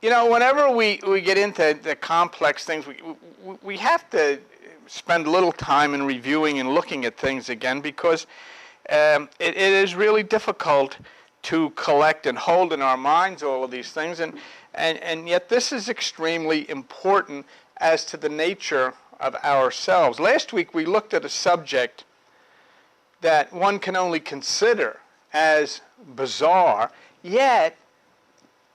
You know, whenever we get into the complex things, we have to spend a little time in reviewing and looking at things again, because it is really difficult to collect and hold in our minds all of these things, and yet this is extremely important as to the nature of ourselves. Last week we looked at a subject that one can only consider as bizarre, yet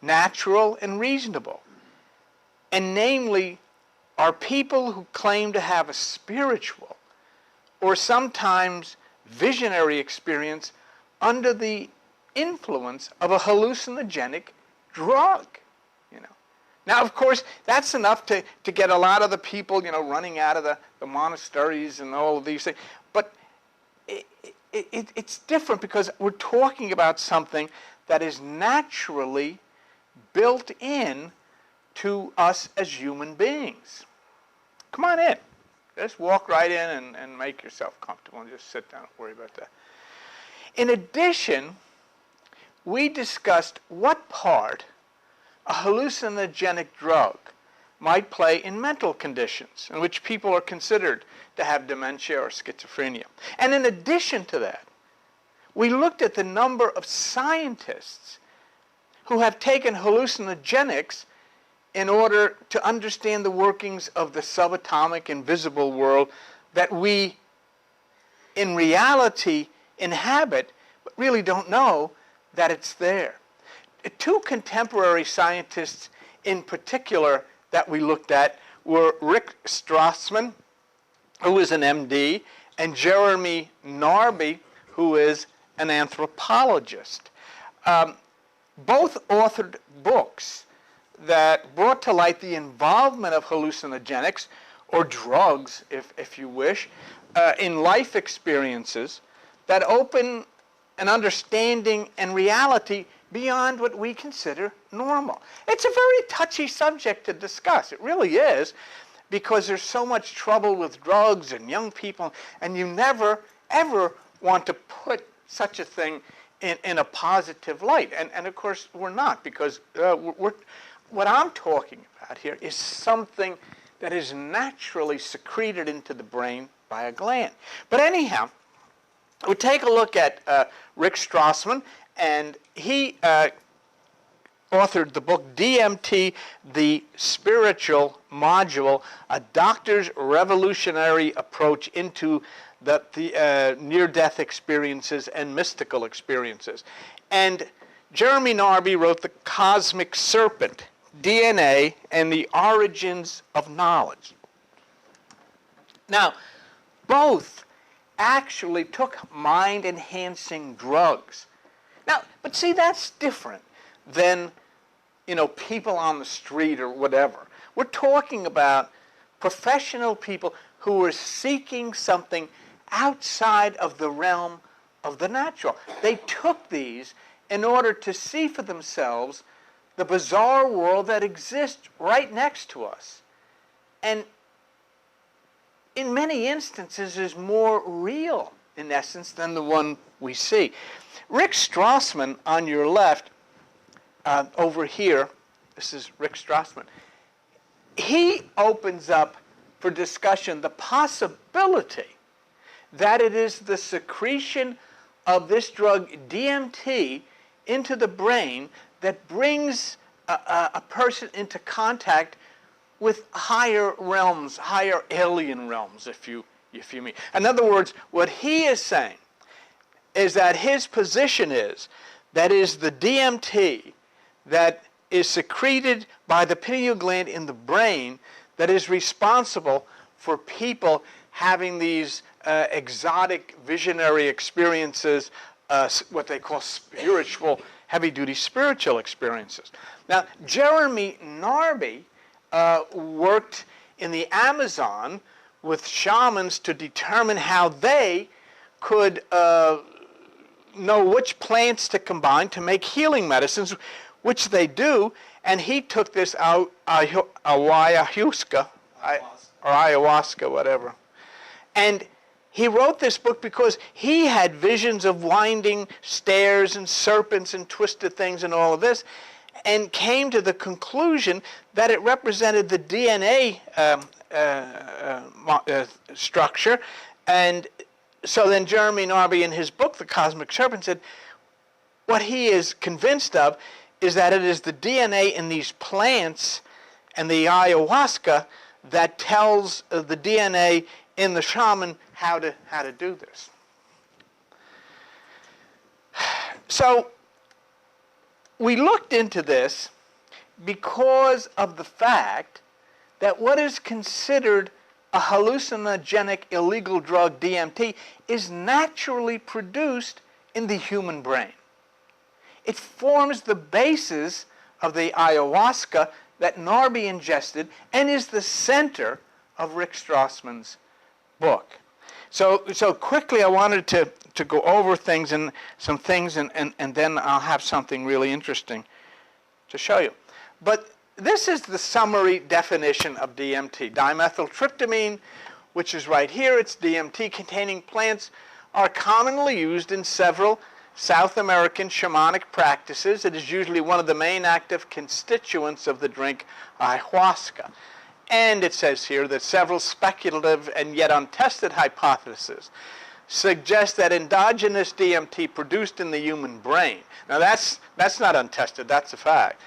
natural and reasonable. And namely, are people who claim to have a spiritual or sometimes visionary experience under the influence of a hallucinogenic drug. Now, of course, that's enough to get a lot of the people, running out of the monasteries and all of these things. But it's different, because we're talking about something that is naturally built in to us as human beings. Come on in. Just walk right in and make yourself comfortable and just sit down. Don't worry about that. In addition, we discussed what part a hallucinogenic drug might play in mental conditions in which people are considered to have dementia or schizophrenia. And in addition to that, we looked at the number of scientists who have taken hallucinogenics in order to understand the workings of the subatomic invisible world that we in reality inhabit, but really don't know that it's there. Two contemporary scientists in particular that we looked at were Rick Strassman, who is an MD, and Jeremy Narby, who is an anthropologist. Both authored books that brought to light the involvement of hallucinogenics, or drugs, if you wish, in life experiences that open an understanding and reality beyond what we consider normal. It's a very touchy subject to discuss. It really is, because there's so much trouble with drugs and young people, and you never, ever want to put such a thing in a positive light. And of course, we're not, because what I'm talking about here is something that is naturally secreted into the brain by a gland. But anyhow, we take a look at Rick Strassman, and he authored the book DMT, The Spiritual Module, a doctor's revolutionary approach into the near-death experiences and mystical experiences. And Jeremy Narby wrote The Cosmic Serpent, DNA and the Origins of Knowledge. Now, both actually took mind-enhancing drugs. Now, but see, that's different than, people on the street or whatever. We're talking about professional people who are seeking something outside of the realm of the natural. They took these in order to see for themselves the bizarre world that exists right next to us. And in many instances is more real, in essence, than the one we see. Rick Strassman, on your left, over here, this is Rick Strassman, he opens up for discussion the possibility that it is the secretion of this drug DMT into the brain that brings a person into contact with higher realms, higher alien realms, if you mean. In other words, what he is saying is that his position is that is the DMT that is secreted by the pineal gland in the brain that is responsible for people having these exotic visionary experiences, what they call spiritual, heavy-duty spiritual experiences. Now, Jeremy Narby worked in the Amazon with shamans to determine how they could know which plants to combine to make healing medicines, which they do, and he took this ayahuasca, or ayahuasca, whatever. And he wrote this book because he had visions of winding stairs and serpents and twisted things and all of this. and came to the conclusion that it represented the DNA structure. And so then Jeremy Narby, in his book, The Cosmic Serpent, said what he is convinced of is that it is the DNA in these plants and the ayahuasca that tells the DNA in the shaman how to do this. So we looked into this because of the fact that what is considered a hallucinogenic illegal drug, DMT, is naturally produced in the human brain. It forms the basis of the ayahuasca that Narby ingested and is the center of Rick Strassman's book. So quickly I wanted to go over things and some things and then I'll have something really interesting to show you. But this is the summary definition of DMT. Dimethyltryptamine, which is right here, it's DMT-containing plants, are commonly used in several South American shamanic practices. It is usually one of the main active constituents of the drink ayahuasca. And it says here that several speculative and yet untested hypotheses suggest that endogenous DMT produced in the human brain, now that's not untested, that's a fact,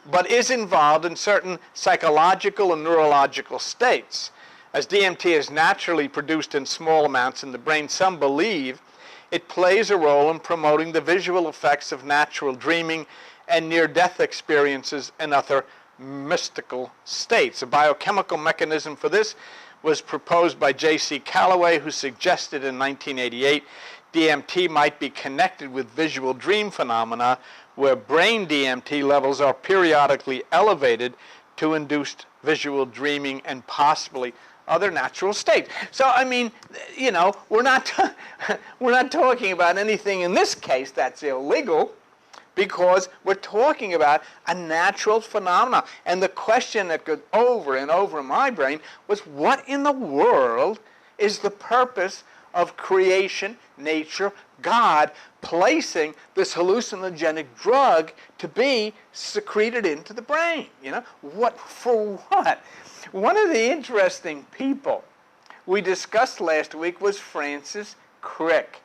but is involved in certain psychological and neurological states. As DMT is naturally produced in small amounts in the brain, some believe it plays a role in promoting the visual effects of natural dreaming and near-death experiences and other mystical states. A biochemical mechanism for this was proposed by J.C. Calloway, who suggested in 1988 DMT might be connected with visual dream phenomena where brain DMT levels are periodically elevated to induced visual dreaming and possibly other natural states. So, I mean, you know, we're not talking about anything in this case that's illegal, because we're talking about a natural phenomenon. And the question that goes over and over in my brain was, what in the world is the purpose of creation, nature, God placing this hallucinogenic drug to be secreted into the brain? You know, what for what? One of the interesting people we discussed last week was Francis Crick.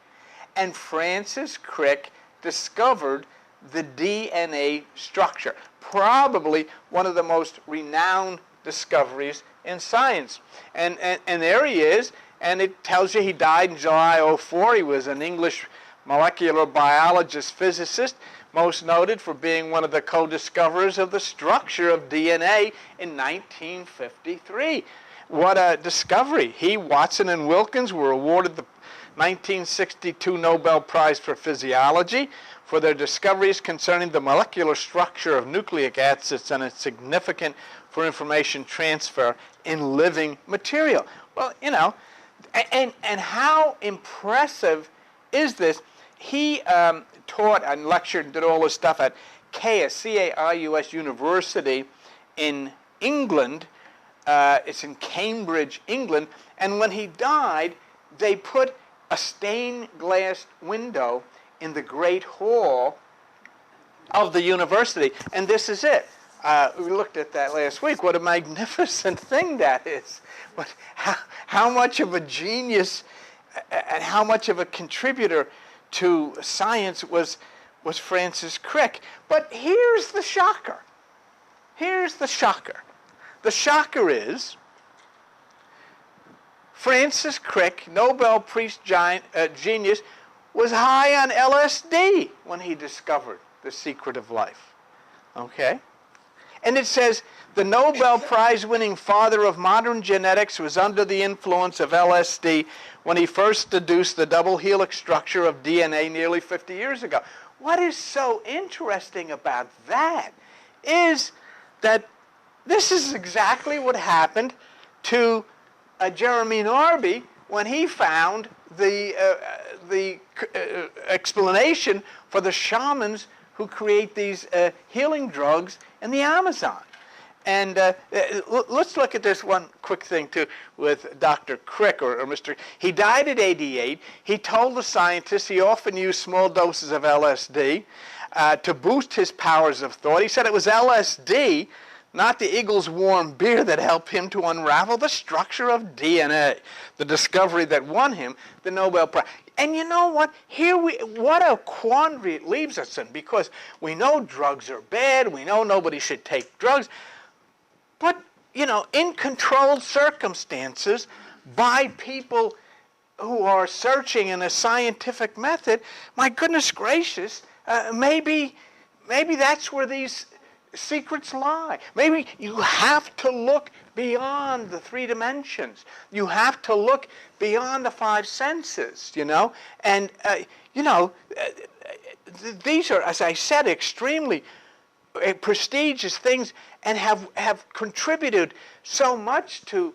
And Francis Crick discovered the DNA structure, probably one of the most renowned discoveries in science. And there he is, and it tells you he died in July '04. He was an English molecular biologist, physicist, most noted for being one of the co-discoverers of the structure of DNA in 1953. What a discovery. He, Watson, and Wilkins were awarded the 1962 Nobel Prize for Physiology for their discoveries concerning the molecular structure of nucleic acids and its significance for information transfer in living material. Well, you know, and how impressive is this? He taught and lectured and did all this stuff at Caius, C-A-I-U-S University in England. It's in Cambridge, England. And when he died, they put a stained glass window in the Great Hall of the university. And this is it. We looked at that last week. What a magnificent thing that is. But how much of a genius and how much of a contributor to science was Francis Crick. But here's the shocker. Here's the shocker. The shocker is Francis Crick, Nobel Prize genius, was high on LSD when he discovered the secret of life. Okay? And it says, the Nobel Prize-winning father of modern genetics was under the influence of LSD when he first deduced the double helix structure of DNA nearly 50 years ago. What is so interesting about that is that this is exactly what happened to Jeremy Narby when he found the explanation for the shamans who create these healing drugs in the Amazon. And let's look at this one quick thing, too, with Dr. Crick, or Mr. He died at 88. He told the scientists he often used small doses of LSD. to boost his powers of thought. He said it was LSD, not the Eagles warm beer, that helped him to unravel the structure of DNA, the discovery that won him the Nobel Prize. And you know what? What a quandary it leaves us in, because we know drugs are bad, we know nobody should take drugs, but, you know, in controlled circumstances, by people who are searching in a scientific method, my goodness gracious, maybe that's where these secrets lie. Maybe you have to look beyond the 3 dimensions. You have to look beyond the 5 senses, you know. And, these are, as I said, extremely prestigious things, and have contributed so much to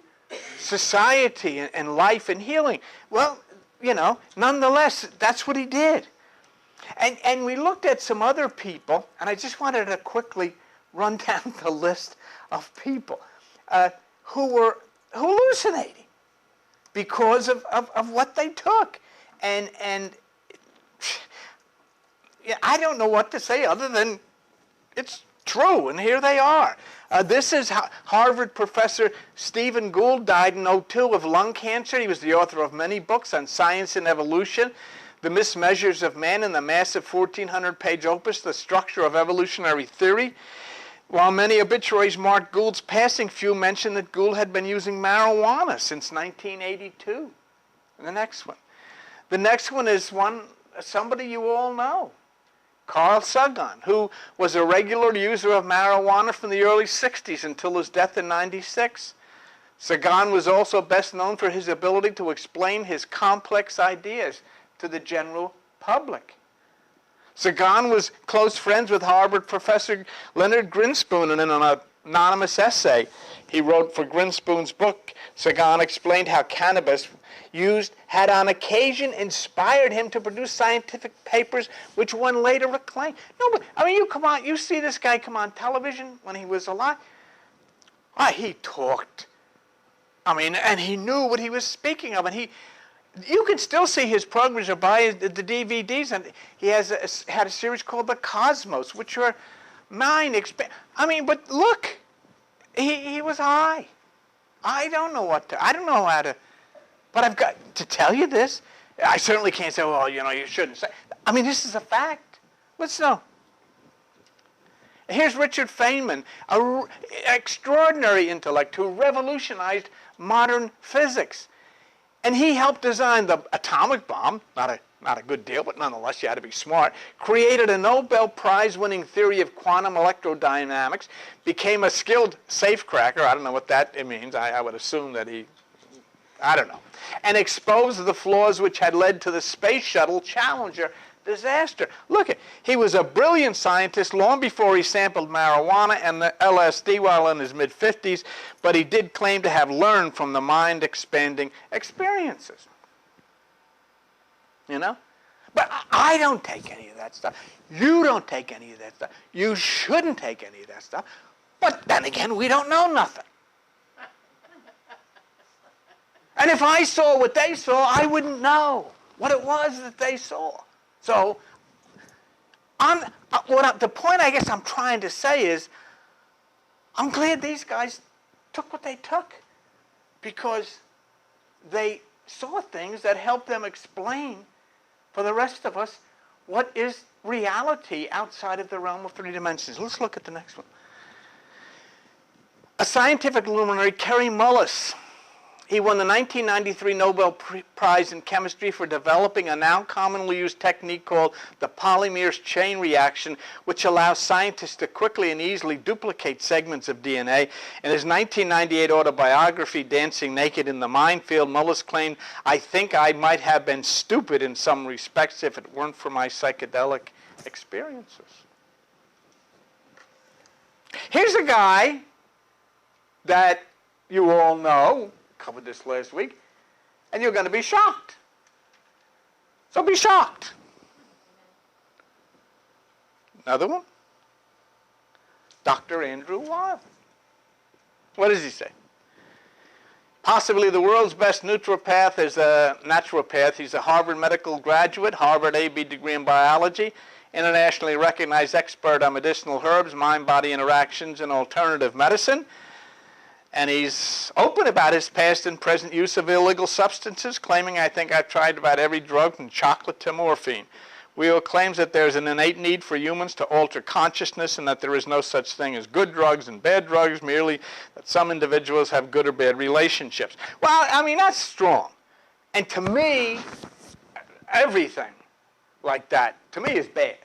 society and life and healing. Well, you know, nonetheless, that's what he did. And we looked at some other people, and I just wanted to quickly run down the list of people who were hallucinating because of what they took. And yeah, I don't know what to say other than it's true, and here they are. This is Harvard professor Stephen Gould, died in 2002 of lung cancer. He was the author of many books on science and evolution, The Mismeasures of Man, and the massive 1,400-page opus, The Structure of Evolutionary Theory. While many obituaries marked Gould's passing, few mention that Gould had been using marijuana since 1982. And the next one. The next one is somebody you all know, Carl Sagan, who was a regular user of marijuana from the early 60s until his death in 96. Sagan was also best known for his ability to explain his complex ideas to the general public. Sagan was close friends with Harvard professor Leonard Grinspoon, and in an anonymous essay he wrote for Grinspoon's book, Sagan explained how cannabis used had on occasion inspired him to produce scientific papers which one later reclaimed. No, but I mean, you see this guy come on television when he was alive. He talked. I mean, and he knew what he was speaking of, and you can still see his programs or buy the DVDs, and he had a series called The Cosmos, which are I mean, but look, he was high. I don't know how to. But I've got to tell you this. I certainly can't say, well, you know, you shouldn't say. I mean, this is a fact. Let's know. Here's Richard Feynman, an extraordinary intellect who revolutionized modern physics. And he helped design the atomic bomb, not a good deal, but nonetheless, you had to be smart, created a Nobel Prize-winning theory of quantum electrodynamics, became a skilled safecracker. I don't know what that means. I would assume that I don't know. And exposed the flaws which had led to the Space Shuttle Challenger disaster. Look, he was a brilliant scientist long before he sampled marijuana and the LSD while in his mid-50s, but he did claim to have learned from the mind-expanding experiences. You know? But I don't take any of that stuff. You don't take any of that stuff. You shouldn't take any of that stuff. But then again, we don't know nothing. And if I saw what they saw, I wouldn't know what it was that they saw. So, the point I guess I'm trying to say is, I'm glad these guys took what they took, because they saw things that helped them explain for the rest of us what is reality outside of the realm of 3 dimensions. Let's look at the next one. A scientific luminary, Kary Mullis. He won the 1993 Nobel Prize in Chemistry for developing a now commonly used technique called the polymerase chain reaction, which allows scientists to quickly and easily duplicate segments of DNA. In his 1998 autobiography, Dancing Naked in the Minefield, Mullis claimed, "I think I might have been stupid in some respects if it weren't for my psychedelic experiences." Here's a guy that you all know, covered this last week, and you're going to be shocked. So be shocked. Another one. Dr. Andrew Weil. What does he say? Possibly the world's best naturopath is a naturopath. He's a Harvard medical graduate, Harvard AB degree in biology, internationally recognized expert on medicinal herbs, mind-body interactions, and alternative medicine. And he's open about his past and present use of illegal substances, claiming, I think I've tried about every drug from chocolate to morphine. Wheel claims that there's an innate need for humans to alter consciousness and that there is no such thing as good drugs and bad drugs, merely that some individuals have good or bad relationships. Well, I mean, that's strong. And to me, everything like that, to me, is bad.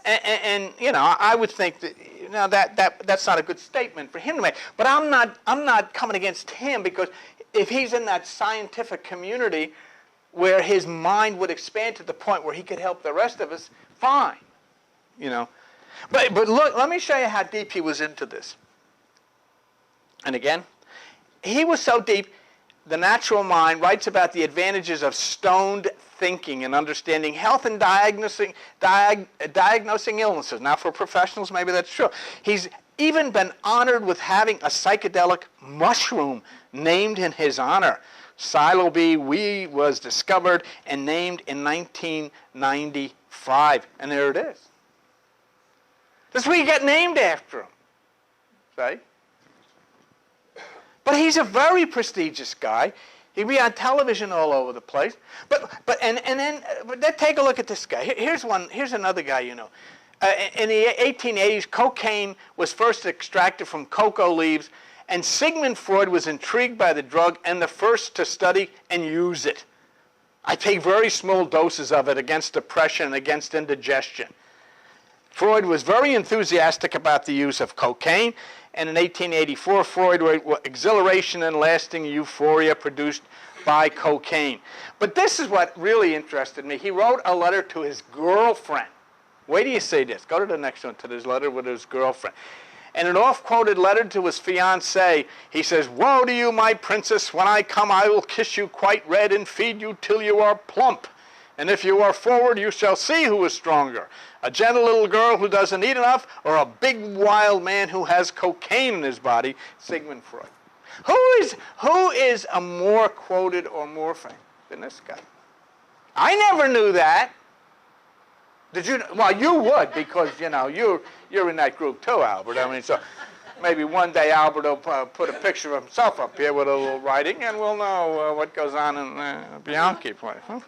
And you know, I would think that, you know, that's not a good statement for him to make. But I'm not coming against him, because if he's in that scientific community where his mind would expand to the point where he could help the rest of us, fine, you know. But look, let me show you how deep he was into this. And again, he was so deep. The Natural Mind writes about the advantages of stoned thinking and understanding health and diagnosing illnesses. Now, for professionals, maybe that's true. He's even been honored with having a psychedelic mushroom named in his honor. Psilocybe was discovered and named in 1995. And there it is. That's where you get named after him. See? But he's a very prestigious guy. He'd be on television all over the place. But then take a look at this guy. Here's another guy you know. In the 1880s, cocaine was first extracted from cocoa leaves, and Sigmund Freud was intrigued by the drug and the first to study and use it. I take very small doses of it against depression and against indigestion. Freud was very enthusiastic about the use of cocaine, and in 1884, Freud wrote Exhilaration and Lasting Euphoria Produced by Cocaine. But this is what really interested me. He wrote a letter to his girlfriend. Wait till you see this. Go to the next one, to this letter with his girlfriend. In an oft-quoted letter to his fiancée, he says, "Woe to you, my princess. When I come, I will kiss you quite red and feed you till you are plump. And if you are forward, you shall see who is stronger, a gentle little girl who doesn't eat enough, or a big wild man who has cocaine in his body." Sigmund Freud. Who is a more quoted or more famous than this guy? I never knew that. Did you? Well, you would, because you know you're in that group too, Albert. I mean, so maybe one day Albert will put a picture of himself up here with a little writing, and we'll know what goes on in Bianchi place. Huh?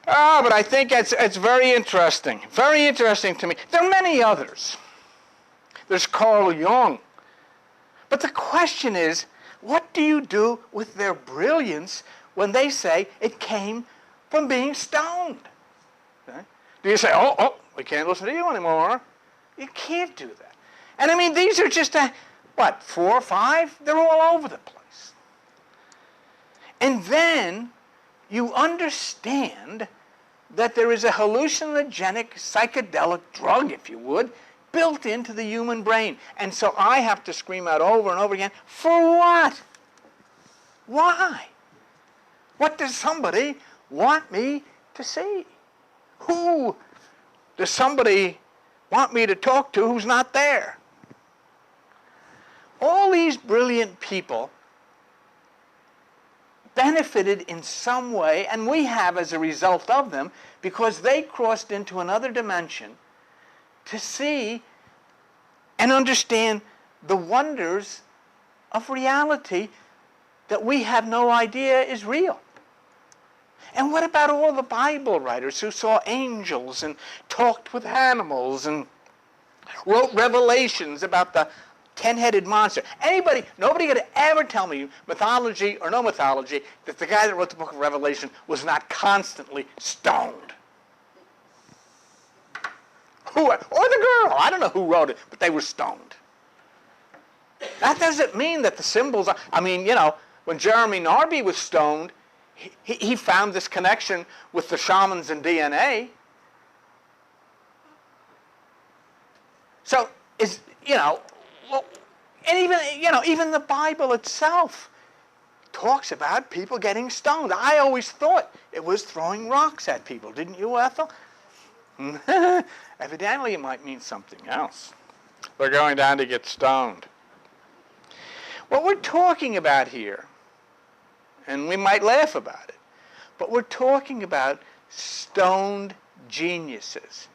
But I think it's very interesting. Very interesting to me. There are many others. There's Carl Jung. But the question is, what do you do with their brilliance when they say it came from being stoned? Okay? Do you say, oh, we can't listen to you anymore? You can't do that. And I mean, these are just, 4 or 5? They're all over the place. And then you understand that there is a hallucinogenic psychedelic drug, if you would, built into the human brain. And so I have to scream out over and over again, for what? Why? What does somebody want me to see? Who does somebody want me to talk to who's not there? All these brilliant people benefited in some way, and we have as a result of them, because they crossed into another dimension to see and understand the wonders of reality that we have no idea is real. And what about all the Bible writers who saw angels and talked with animals and wrote revelations about the 10-headed monster? Nobody could ever tell me, mythology or no mythology, that the guy that wrote the book of Revelation was not constantly stoned. Or the girl. I don't know who wrote it, but they were stoned. That doesn't mean that the symbols are, when Jeremy Narby was stoned, he found this connection with the shamans and DNA. So, and even the Bible itself talks about people getting stoned. I always thought it was throwing rocks at people. Didn't you, Ethel? Evidently, it might mean something else. They're going down to get stoned. What we're talking about here, and we might laugh about it, but we're talking about stoned geniuses.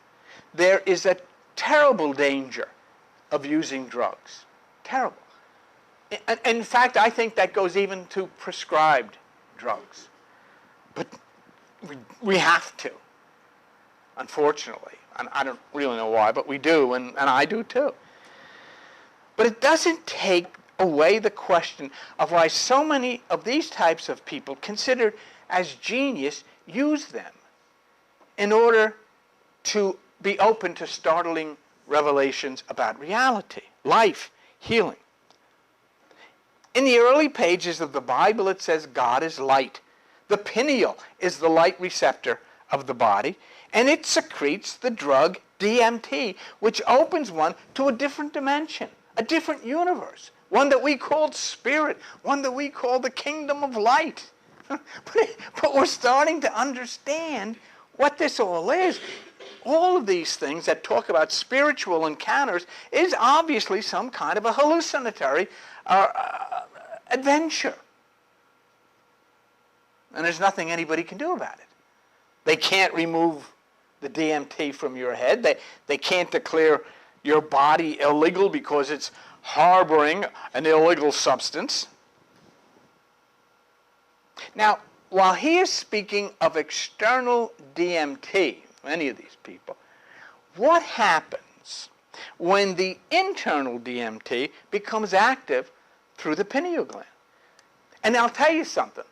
There is a terrible danger of using drugs. Terrible. In fact, I think that goes even to prescribed drugs. But we have to, unfortunately. And I don't really know why, but we do, and I do too. But it doesn't take away the question of why so many of these types of people considered as genius use them in order to be open to startling revelations about reality, life, healing. In the early pages of the Bible, it says God is light. The pineal is the light receptor of the body, and it secretes the drug DMT, which opens one to a different dimension, a different universe, one that we called spirit, one that we call the kingdom of light. But we're starting to understand what this all is. All of these things that talk about spiritual encounters is obviously some kind of a hallucinatory adventure. And there's nothing anybody can do about it. They can't remove the DMT from your head. They can't declare your body illegal because it's harboring an illegal substance. Now, while he is speaking of external DMT, many of these people, what happens when the internal DMT becomes active through the pineal gland? And I'll tell you something.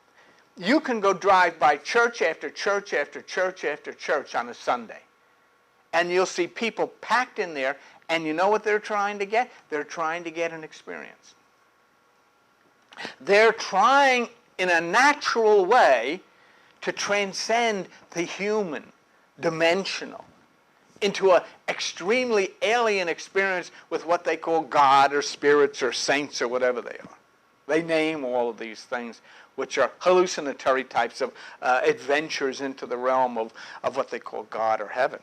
You can go drive by church after church after church after church on a Sunday, and you'll see people packed in there, and you know what they're trying to get? They're trying to get an experience. They're trying in a natural way to transcend the human, dimensional, into an extremely alien experience with what they call God or spirits or saints or whatever they are. They name all of these things, which are hallucinatory types of adventures into the realm of what they call God or heaven.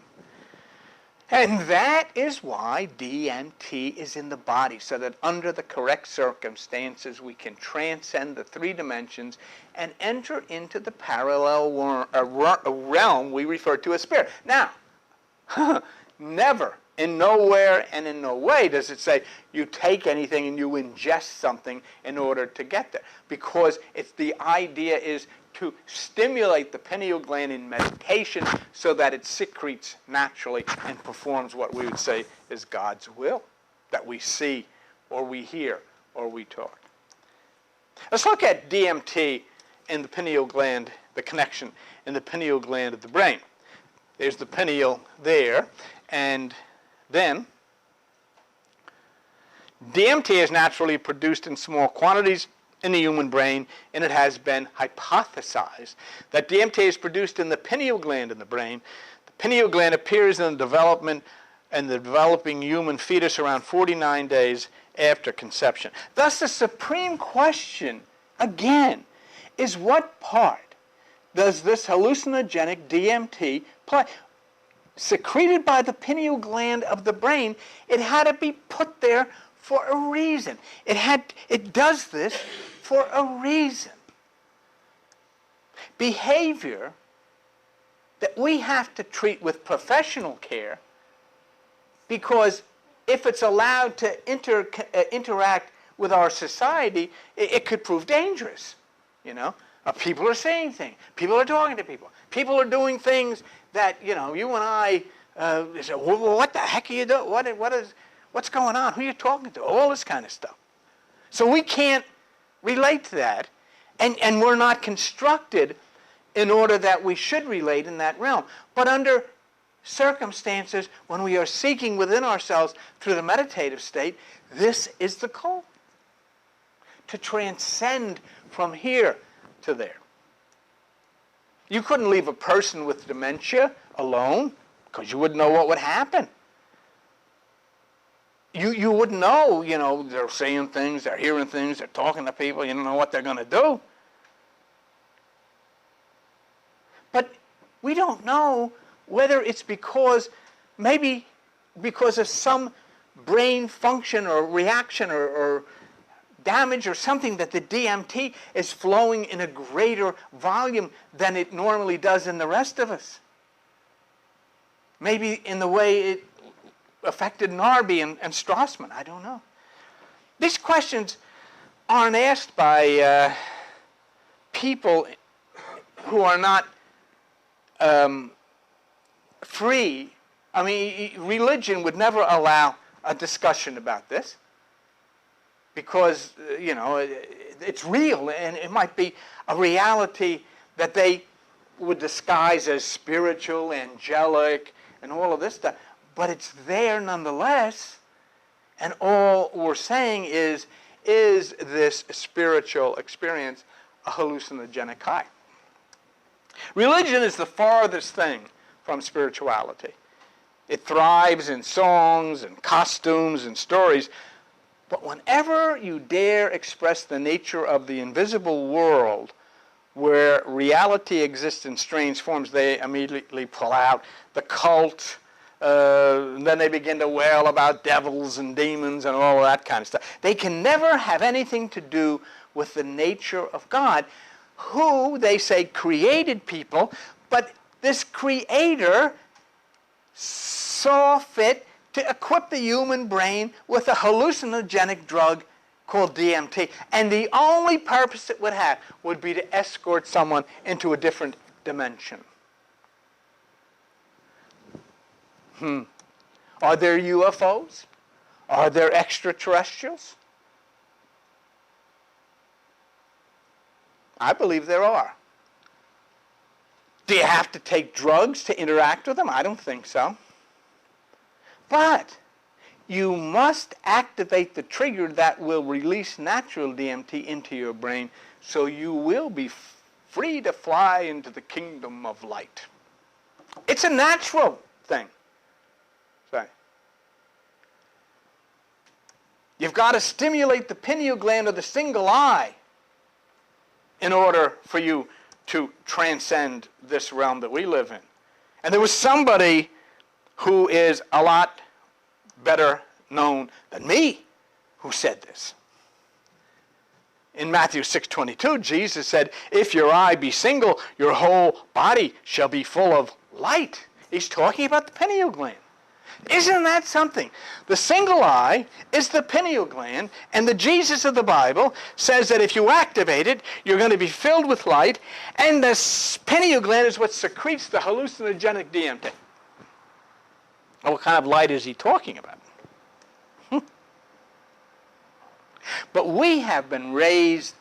And that is why DMT is in the body, so that under the correct circumstances we can transcend the three dimensions and enter into the parallel realm we refer to as spirit. Now, never, in nowhere and in no way does it say you take anything and you ingest something in order to get there, because the idea is to stimulate the pineal gland in meditation so that it secretes naturally and performs what we would say is God's will, that we see or we hear or we talk. Let's look at DMT in the pineal gland, the connection in the pineal gland of the brain. There's the pineal there, and then DMT is naturally produced in small quantities in the human brain, and it has been hypothesized that DMT is produced in the pineal gland in the brain. The pineal gland appears in the developing human fetus around 49 days after conception. Thus, the supreme question, again, is what part does this hallucinogenic DMT play? Secreted by the pineal gland of the brain, it had to be put there for a reason. It does this for a reason. Behavior that we have to treat with professional care, because if it's allowed to interact with our society, it could prove dangerous. You know, people are saying things. People are talking to people. People are doing things that, you know, you and I say, well, what the heck are you doing? What's going on? Who are you talking to? All this kind of stuff. So we can't relate to that, and we're not constructed in order that we should relate in that realm. But under circumstances when we are seeking within ourselves through the meditative state, this is the call. To transcend from here to there. You couldn't leave a person with dementia alone, because you wouldn't know what would happen. You wouldn't know, you know, they're saying things, they're hearing things, they're talking to people, you don't know what they're going to do. But we don't know whether it's maybe because of some brain function or reaction or damage or something that the DMT is flowing in a greater volume than it normally does in the rest of us. Maybe in the way it affected Narby and Strassman. I don't know. These questions aren't asked by people who are not free. I mean, religion would never allow a discussion about this because, it's real, and it might be a reality that they would disguise as spiritual, angelic, and all of this stuff. But it's there nonetheless, and all we're saying is this spiritual experience a hallucinogenic high? Religion is the farthest thing from spirituality. It thrives in songs and costumes and stories. But whenever you dare express the nature of the invisible world where reality exists in strange forms, they immediately pull out the cult. Then they begin to wail about devils and demons and all of that kind of stuff. They can never have anything to do with the nature of God, who, they say, created people, but this creator saw fit to equip the human brain with a hallucinogenic drug called DMT. And the only purpose it would have would be to escort someone into a different dimension. Are there UFOs? Are there extraterrestrials? I believe there are. Do you have to take drugs to interact with them? I don't think so. But you must activate the trigger that will release natural DMT into your brain so you will be free to fly into the kingdom of light. It's a natural thing. Sorry. You've got to stimulate the pineal gland or the single eye in order for you to transcend this realm that we live in. And there was somebody who is a lot better known than me who said this. In Matthew 6:22, Jesus said, "If your eye be single, your whole body shall be full of light." He's talking about the pineal gland. Isn't that something? The single eye is the pineal gland, and the Jesus of the Bible says that if you activate it, you're going to be filled with light, and the pineal gland is what secretes the hallucinogenic DMT. Well, what kind of light is he talking about? But we have been raised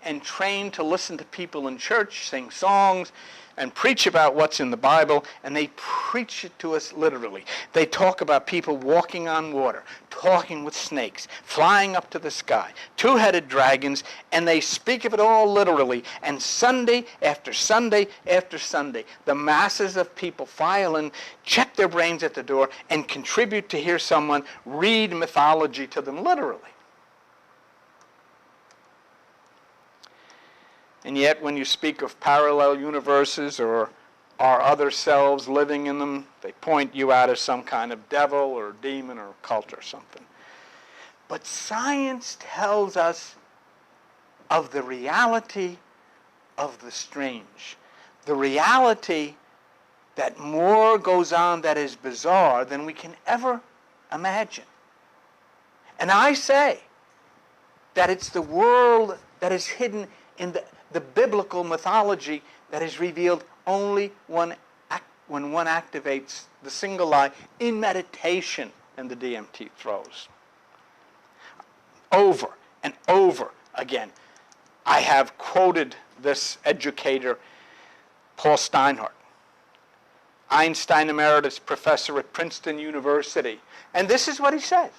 and trained to listen to people in church sing songs and preach about what's in the Bible, and they preach it to us literally. They talk about people walking on water, talking with snakes, flying up to the sky, two-headed dragons, and they speak of it all literally. And Sunday after Sunday after Sunday, the masses of people file in, check their brains at the door, and contribute to hear someone read mythology to them literally. And yet, when you speak of parallel universes or our other selves living in them, they point you out as some kind of devil or demon or cult or something. But science tells us of the reality of the strange, the reality that more goes on that is bizarre than we can ever imagine. And I say that it's the world that is hidden in the biblical mythology that is revealed only when one activates the single eye in meditation and the DMT throws. Over and over again, I have quoted this educator, Paul Steinhardt, Einstein Emeritus Professor at Princeton University. And this is what he says.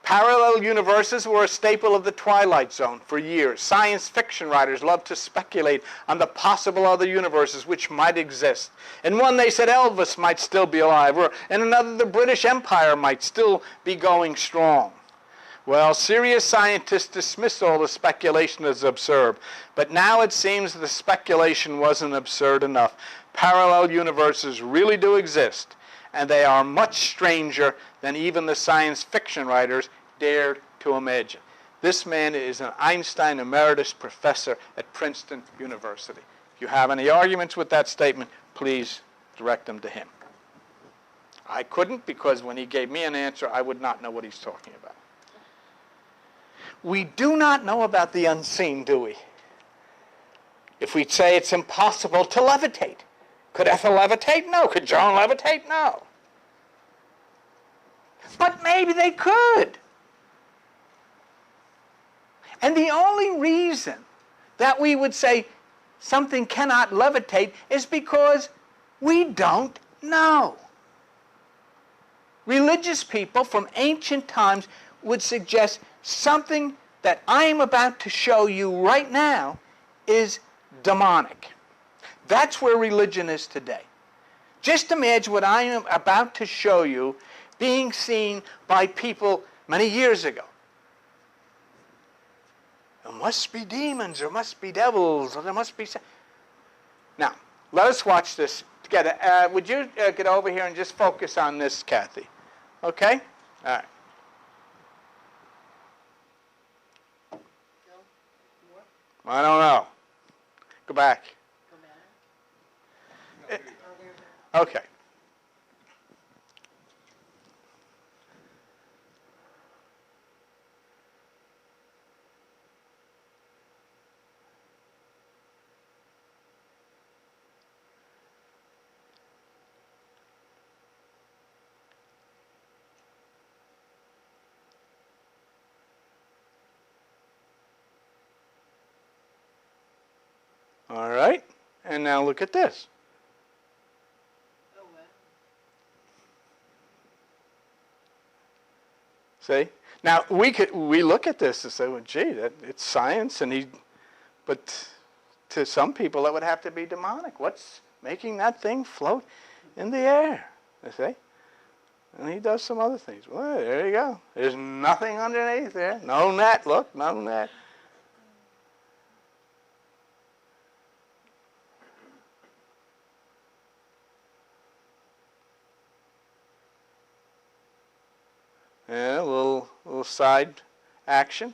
Parallel universes were a staple of the Twilight Zone for years. Science fiction writers loved to speculate on the possible other universes which might exist. In one they said Elvis might still be alive, or in another the British Empire might still be going strong. Well, serious scientists dismissed all the speculation as absurd, but now it seems the speculation wasn't absurd enough. Parallel universes really do exist, and they are much stranger than even the science fiction writers dared to imagine. This man is an Einstein Emeritus Professor at Princeton University. If you have any arguments with that statement, please direct them to him. I couldn't, because when he gave me an answer, I would not know what he's talking about. We do not know about the unseen, do we? If we say it's impossible to levitate. Could Ethel levitate? No. Could Joan levitate? No. But maybe they could. And the only reason that we would say something cannot levitate is because we don't know. Religious people from ancient times would suggest something that I am about to show you right now is demonic. That's where religion is today. Just imagine what I am about to show you being seen by people many years ago. There must be demons, there must be devils, or there must be... Now, let us watch this together. Would you get over here and just focus on this, Kathy? Okay? All right. I don't know. Go back. Okay. All right. And now look at this. See? Now we look at this and say, well, gee, it's science, but to some people that would have to be demonic. What's making that thing float in the air? You see? And he does some other things. Well, there you go. There's nothing underneath there. No net. Look, no net. Yeah, a little side action.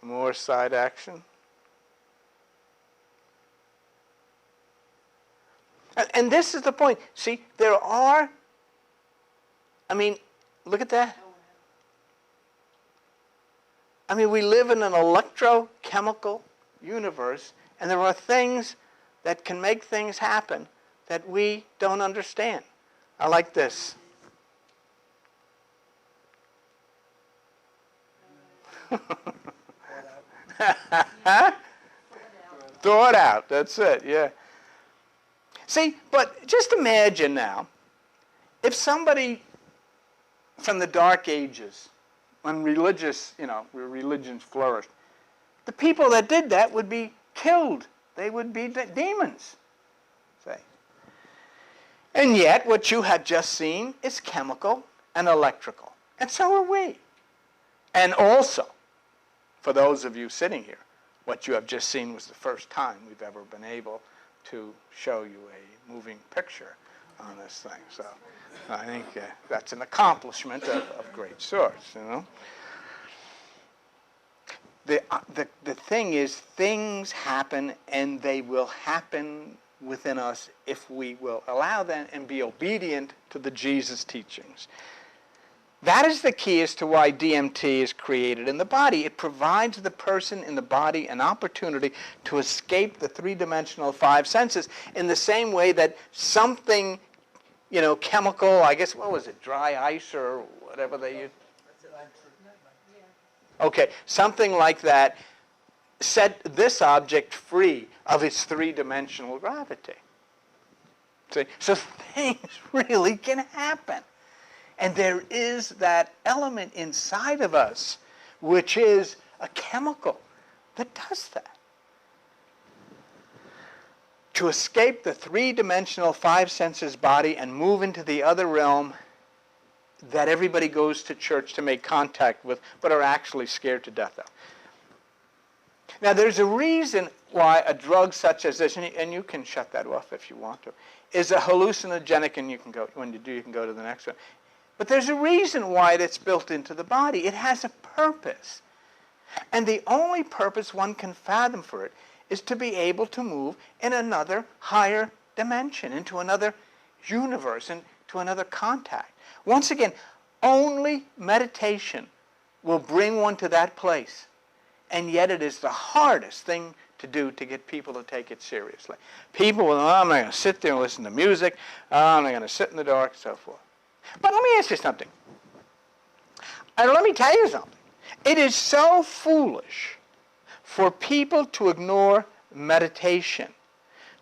More side action. And this is the point. See, there are, look at that. We live in an electrochemical universe, and there are things that can make things happen that we don't understand. I like this. Thought out. That's it, yeah. See, but just imagine now, if somebody from the Dark Ages, when religions flourished, the people that did that would be killed. They would be demons, say. And yet, what you have just seen is chemical and electrical. And so are we. And also, for those of you sitting here, what you have just seen was the first time we've ever been able to show you a moving picture on this thing. So I think that's an accomplishment of great sorts, The thing is, things happen, and they will happen within us if we will allow them and be obedient to the Jesus teachings. That is the key as to why DMT is created in the body. It provides the person in the body an opportunity to escape the three-dimensional five senses in the same way that something, chemical, I guess, what was it, dry ice or whatever they use? Okay, something like that set this object free of its three-dimensional gravity. See? So things really can happen. And there is that element inside of us, which is a chemical that does that. To escape the three-dimensional five senses body and move into the other realm that everybody goes to church to make contact with, but are actually scared to death of. Now, there's a reason why a drug such as this, and you can shut that off if you want to, is a hallucinogenic, and you can go, when you do, you can go to the next one. But there's a reason why it's built into the body. It has a purpose. And the only purpose one can fathom for it is to be able to move in another higher dimension, into another universe, into another contact. Once again, only meditation will bring one to that place. And yet it is the hardest thing to do to get people to take it seriously. People will, I'm not going to sit there and listen to music. I'm not going to sit in the dark, and so forth. But let me ask you something. And let me tell you something. It is so foolish for people to ignore meditation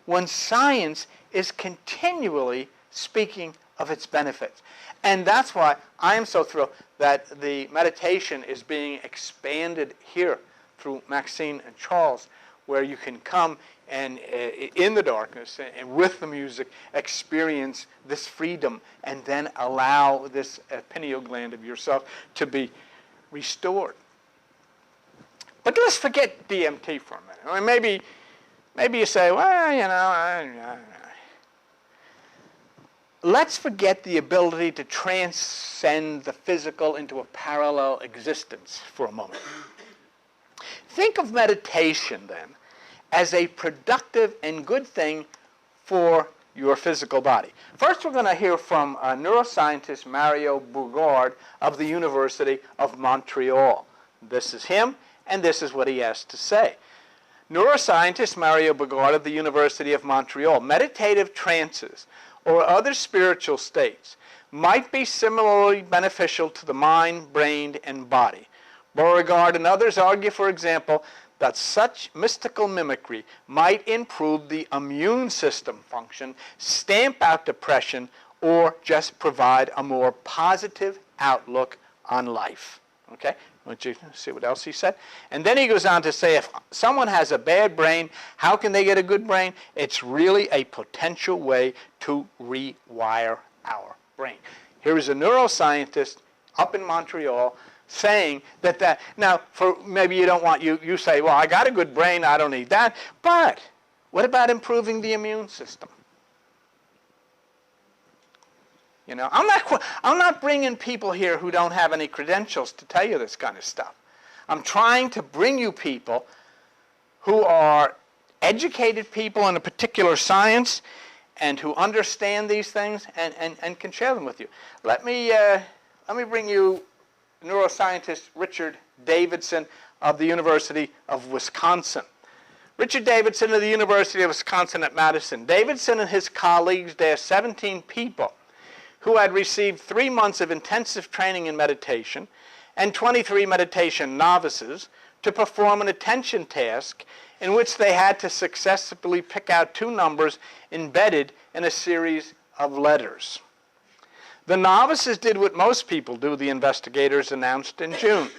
when science is continually speaking of its benefits. And that's why I am so thrilled that the meditation is being expanded here through Maxine and Charles, where you can come and in the darkness and with the music experience this freedom and then allow this pineal gland of yourself to be restored. But let's forget DMT for a minute. I mean, maybe you say, well, you know, let's forget the ability to transcend the physical into a parallel existence for a moment. Think of meditation, then, as a productive and good thing for your physical body. First, we're going to hear from neuroscientist Mario Bourgard of the University of Montreal. This is him, and this is what he has to say. Neuroscientist Mario Bourgard of the University of Montreal. Meditative trances or other spiritual states might be similarly beneficial to the mind, brain, and body. Beauregard and others argue, for example, that such mystical mimicry might improve the immune system function, stamp out depression, or just provide a more positive outlook on life. Okay? Want you to see what else he said? And then he goes on to say, if someone has a bad brain, how can they get a good brain? It's really a potential way to rewire our brain. Here is a neuroscientist up in Montreal saying that now, for maybe you don't want, you say, well, I got a good brain, I don't need that. But what about improving the immune system? You know, I'm not bringing people here who don't have any credentials to tell you this kind of stuff. I'm trying to bring you people who are educated people in a particular science and who understand these things and can share them with you. Let me bring you neuroscientist Richard Davidson of the University of Wisconsin. Richard Davidson of the University of Wisconsin at Madison. Davidson and his colleagues, they are 17 people who had received 3 months of intensive training in meditation and 23 meditation novices to perform an attention task in which they had to successfully pick out 2 numbers embedded in a series of letters. The novices did what most people do, the investigators announced in June.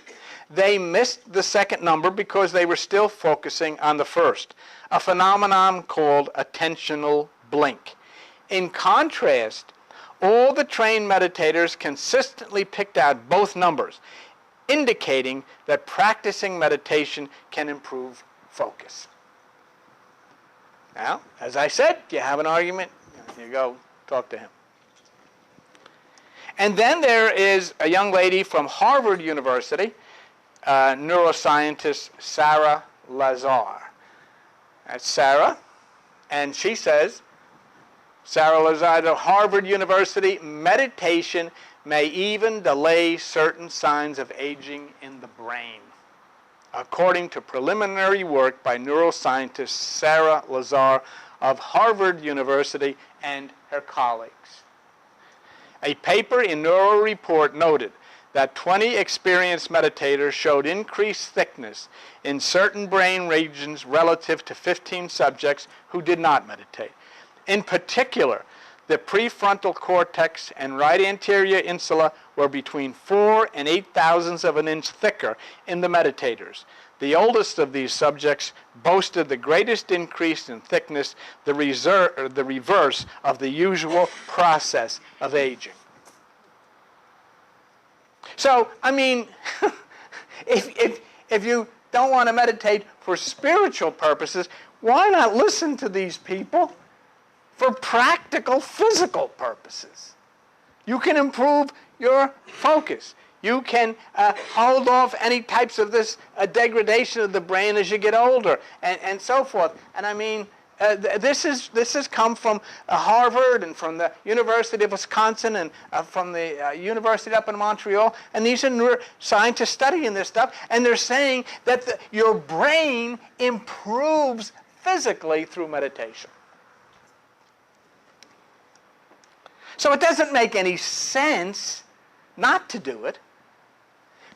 They missed the second number because they were still focusing on the first, a phenomenon called attentional blink. In contrast, all the trained meditators consistently picked out both numbers, indicating that practicing meditation can improve focus. Now, as I said, if you have an argument, you go talk to him. And then there is a young lady from Harvard University, neuroscientist Sarah Lazar. That's Sarah, and she says, Sarah Lazar at Harvard University, meditation may even delay certain signs of aging in the brain, according to preliminary work by neuroscientist Sarah Lazar of Harvard University and her colleagues. A paper in Neuro Report noted that 20 experienced meditators showed increased thickness in certain brain regions relative to 15 subjects who did not meditate. In particular, the prefrontal cortex and right anterior insula were between 4 and 8 thousandths of an inch thicker in the meditators. The oldest of these subjects boasted the greatest increase in thickness, the reverse of the usual process of aging. So, I mean, if you don't want to meditate for spiritual purposes, why not listen to these people for practical physical purposes? You can improve your focus. You can hold off any types of this degradation of the brain as you get older, and so forth. And I mean, this has come from Harvard and from the University of Wisconsin and from the University up in Montreal. And these are neuroscientists studying this stuff, and they're saying that your brain improves physically through meditation. So it doesn't make any sense not to do it.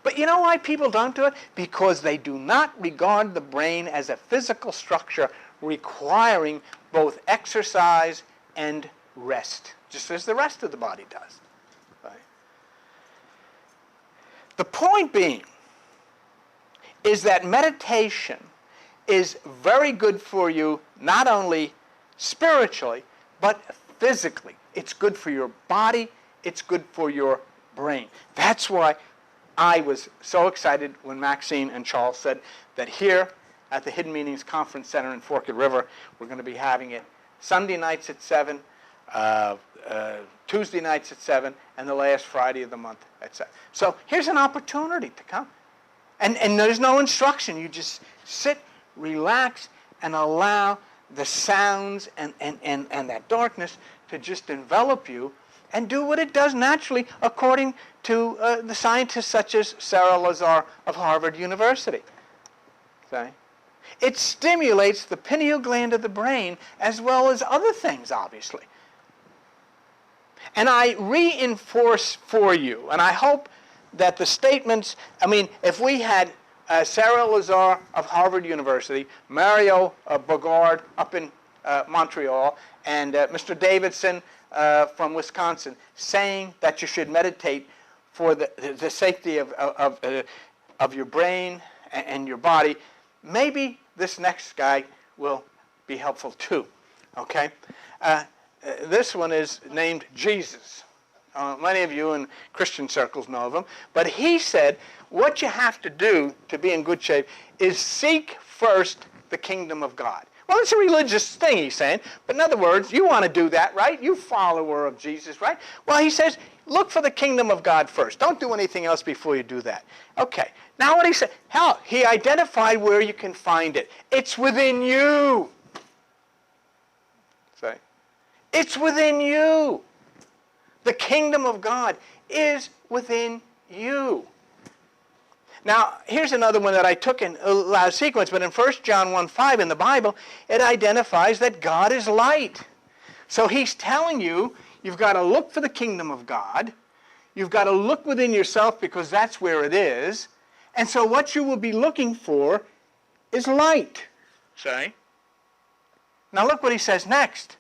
But you know why people don't do it? Because they do not regard the brain as a physical structure requiring both exercise and rest, just as the rest of the body does. Right? The point being is that meditation is very good for you, not only spiritually, but physically. It's good for your body. It's good for your brain. That's why I was so excited when Maxine and Charles said that here at the Hidden Meanings Conference Center in Forked River, we're going to be having it Sunday nights at 7, Tuesday nights at 7, and the last Friday of the month at 7. So here's an opportunity to come. And there's no instruction. You just sit, relax, and allow the sounds and that darkness to just envelop you and do what it does naturally according to the scientists such as Sarah Lazar of Harvard University. Okay? It stimulates the pineal gland of the brain as well as other things, obviously. And I reinforce for you, and I hope that the statements, I mean, if we had Sarah Lazar of Harvard University, Mario Bogard up in Montreal, and Mr. Davidson from Wisconsin saying that you should meditate for the safety of your brain and your body, maybe this next guy will be helpful too. Okay? This one is named Jesus. Many of you in Christian circles know of him. But he said, what you have to do to be in good shape is seek first the kingdom of God. Well, it's a religious thing, he's saying. But in other words, you want to do that, right? You follower of Jesus, right? Well, he says, look for the kingdom of God first. Don't do anything else before you do that. Okay. Now what he said, hell, he identified where you can find it. It's within you. Say, it's within you. The kingdom of God is within you. Now, here's another one that I took in a lot of sequence, but in 1 John 1:5 in the Bible, it identifies that God is light. So he's telling you, you've got to look for the kingdom of God. You've got to look within yourself because that's where it is. And so what you will be looking for is light. See? Now look what he says next.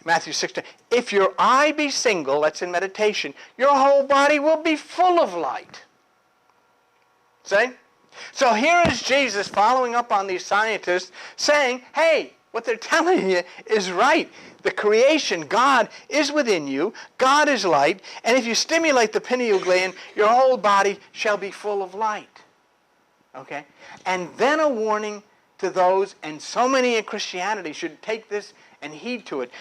Matthew 16. If your eye be single, that's in meditation, your whole body will be full of light. See? So here is Jesus following up on these scientists saying, hey, what they're telling you is right. The creation, God, is within you. God is light. And if you stimulate the pineal gland, your whole body shall be full of light. Okay? And then a warning to those, and so many in Christianity should take this and heed to it.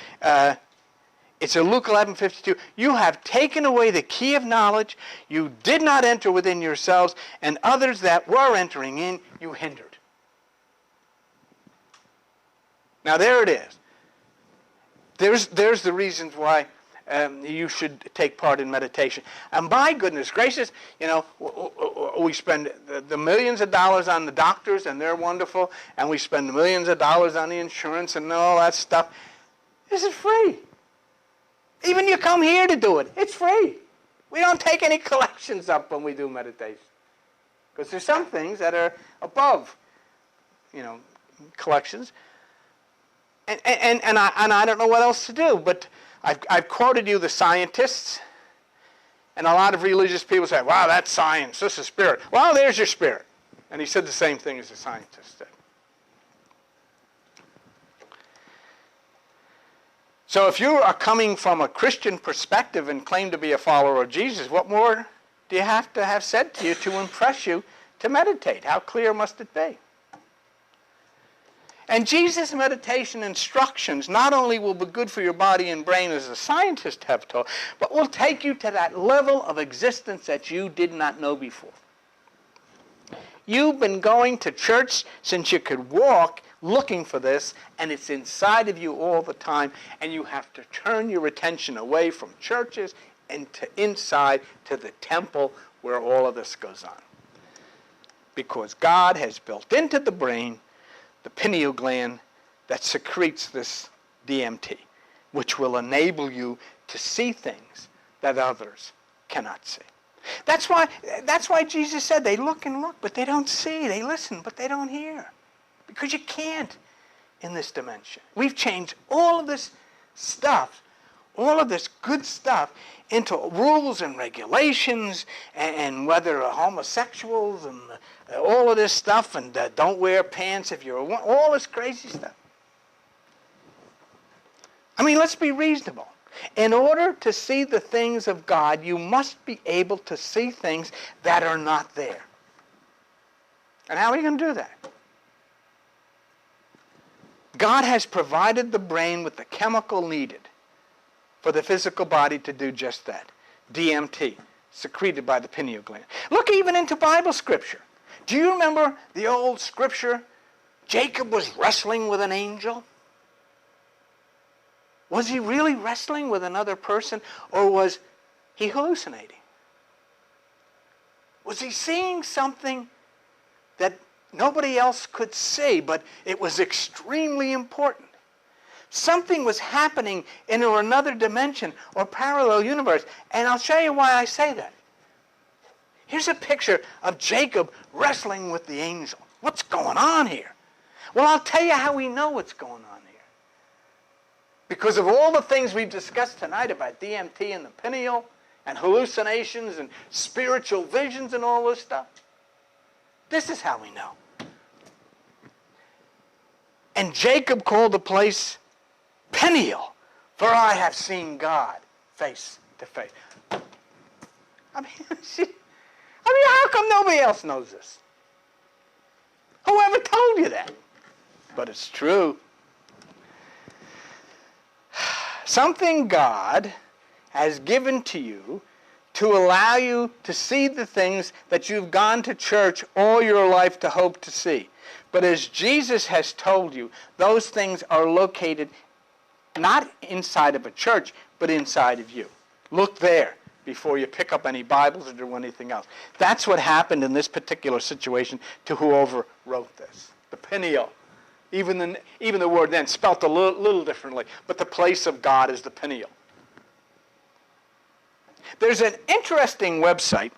It's in Luke 11:52. You have taken away the key of knowledge. You did not enter within yourselves, and others that were entering in, you hindered. Now there it is. There's the reasons why you should take part in meditation. And by goodness gracious, you know, we spend the millions of dollars on the doctors, and they're wonderful, and we spend millions of dollars on the insurance and all that stuff. This is free. Even you come here to do it, it's free. We don't take any collections up when we do meditation. Because there's some things that are above, you know, collections. And I don't know what else to do, but I've quoted you the scientists, and a lot of religious people say, wow, that's science, this is spirit. Well, there's your spirit. And he said the same thing as the scientist said. So if you are coming from a Christian perspective and claim to be a follower of Jesus, what more do you have to have said to you to impress you to meditate? How clear must it be? And Jesus' meditation instructions not only will be good for your body and brain as the scientists have taught, but will take you to that level of existence that you did not know before. You've been going to church since you could walk looking for this, and it's inside of you all the time, and you have to turn your attention away from churches and to inside to the temple where all of this goes on. Because God has built into the brain the pineal gland that secretes this DMT, which will enable you to see things that others cannot see. That's why Jesus said they look and look, but they don't see. They listen, but they don't hear. Because you can't in this dimension. We've changed all of this stuff, all of this good stuff, into rules and regulations, and whether homosexuals and all of this stuff, and don't wear pants if you're all this crazy stuff. I mean, let's be reasonable. In order to see the things of God, you must be able to see things that are not there. And how are you going to do that? God has provided the brain with the chemical needed for the physical body to do just that. DMT, secreted by the pineal gland. Look even into Bible scripture. Do you remember the old scripture? Jacob was wrestling with an angel. Was he really wrestling with another person, or was he hallucinating? Was he seeing something that nobody else could see, but it was extremely important? Something was happening in another dimension or parallel universe, and I'll show you why I say that. Here's a picture of Jacob wrestling with the angel. What's going on here? Well, I'll tell you how we know what's going on here. Because of all the things we've discussed tonight about DMT and the pineal and hallucinations and spiritual visions and all this stuff. This is how we know. And Jacob called the place Peniel, for I have seen God face to face. I mean, how come nobody else knows this? Whoever told you that? But it's true. Something God has given to you to allow you to see the things that you've gone to church all your life to hope to see. But as Jesus has told you, those things are located not inside of a church, but inside of you. Look there before you pick up any Bibles or do anything else. That's what happened in this particular situation to whoever wrote this. The pineal. Even the word then spelt a little differently, but the place of God is the pineal. There's an interesting website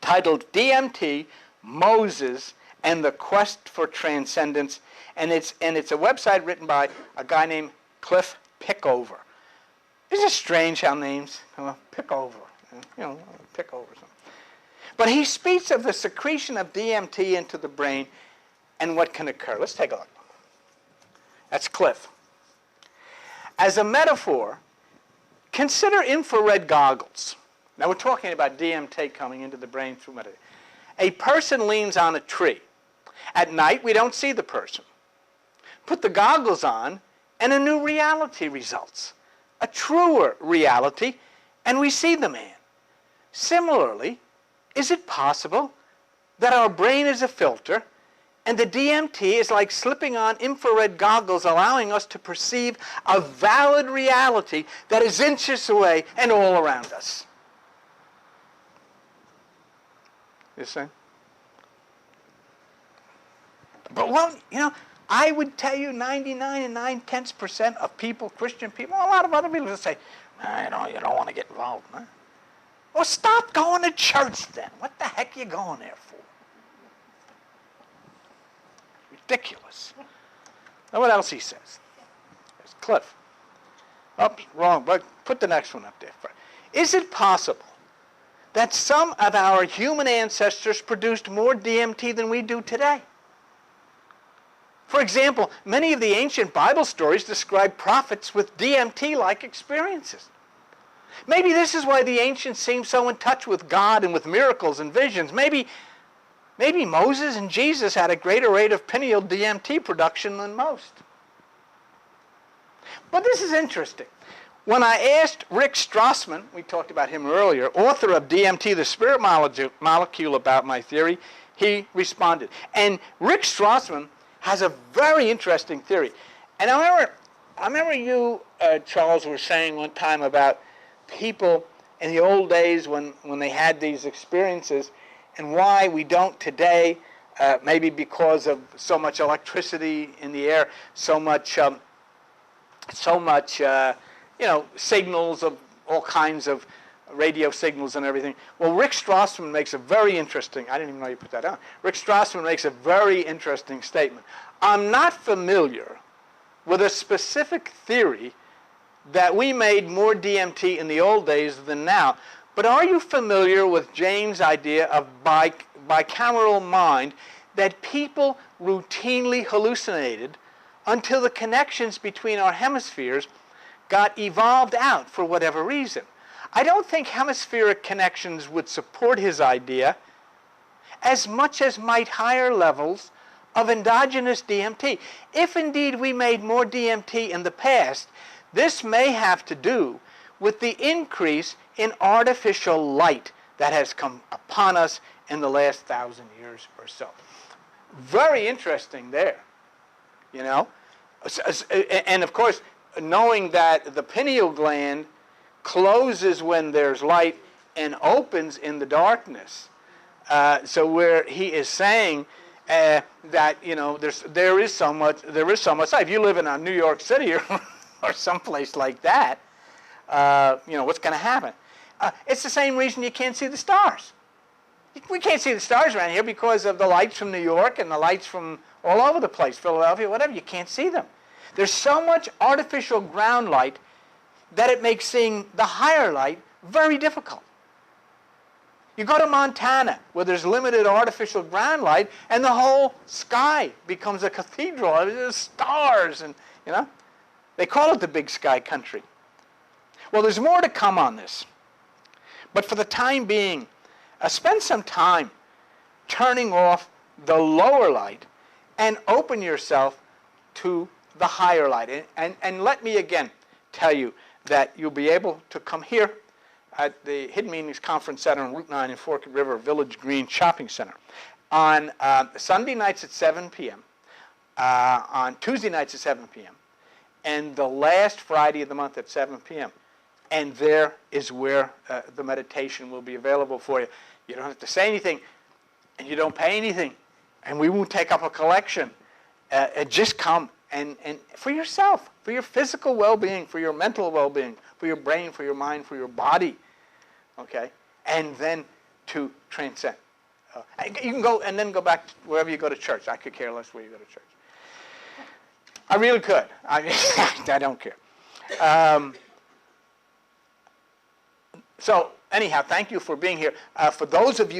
titled DMT, Moses, and the Quest for Transcendence, and it's a website written by a guy named Cliff Pickover. Isn't it strange how names Pickover, Pickover something. But he speaks of the secretion of DMT into the brain and what can occur. Let's take a look. That's Cliff. As a metaphor, consider infrared goggles. Now we're talking about DMT coming into the brain through meditation. A person leans on a tree. At night, we don't see the person. Put the goggles on, and a new reality results. A truer reality, and we see the man. Similarly, is it possible that our brain is a filter, and the DMT is like slipping on infrared goggles, allowing us to perceive a valid reality that is inches away and all around us? You see? But I would tell you 99 9/10% of people, Christian people, a lot of other people will say, you don't want to get involved. Huh? Well, stop going to church then. What the heck are you going there for? Ridiculous. Now what else he says? There's Cliff. Oops, wrong, but put the next one up there. Is it possible that some of our human ancestors produced more DMT than we do today? For example, many of the ancient Bible stories describe prophets with DMT-like experiences. Maybe this is why the ancients seemed so in touch with God and with miracles and visions. Maybe Maybe Moses and Jesus had a greater rate of pineal DMT production than most. But this is interesting. When I asked Rick Strassman, we talked about him earlier, author of DMT, the Spirit Molecule, about my theory, he responded. And Rick Strassman has a very interesting theory. And I remember you, Charles, were saying one time about people in the old days when they had these experiences and why we don't today, maybe because of so much electricity in the air, so much signals of all kinds of radio signals and everything. Well, Rick Strassman makes a very interesting, I didn't even know you put that down. Rick Strassman makes a very interesting statement. I'm not familiar with a specific theory that we made more DMT in the old days than now, but are you familiar with James' idea of bicameral mind, that people routinely hallucinated until the connections between our hemispheres got evolved out for whatever reason? I don't think hemispheric connections would support his idea as much as might higher levels of endogenous DMT. If indeed we made more DMT in the past, this may have to do with the increase in artificial light that has come upon us in the last 1,000 years or so. Very interesting there, you know. And of course, knowing that the pineal gland closes when there's light and opens in the darkness. So where he is saying that, you know, there is so much light. If you live in New York City or someplace like that, you know, what's going to happen? It's the same reason you can't see the stars. We can't see the stars around here because of the lights from New York and the lights from all over the place, Philadelphia, whatever. You can't see them. There's so much artificial ground light that it makes seeing the higher light very difficult. You go to Montana, where there's limited artificial ground light, and the whole sky becomes a cathedral. There's stars, and, you know, they call it the big sky country. Well, there's more to come on this. But for the time being, spend some time turning off the lower light and open yourself to the higher light. And let me again tell you that you'll be able to come here at the Hidden Meanings Conference Center on Route 9 in Forked River Village Green Shopping Center on Sunday nights at 7 p.m., on Tuesday nights at 7 p.m., and the last Friday of the month at 7 p.m. And there is where the meditation will be available for you. You don't have to say anything, and you don't pay anything, and we won't take up a collection. Just come and for yourself, for your physical well-being, for your mental well-being, for your brain, for your mind, for your body, okay? And then to transcend. You can go and then go back to wherever you go to church. I could care less where you go to church. I really could. I don't care. So anyhow, thank you for being here. For those of you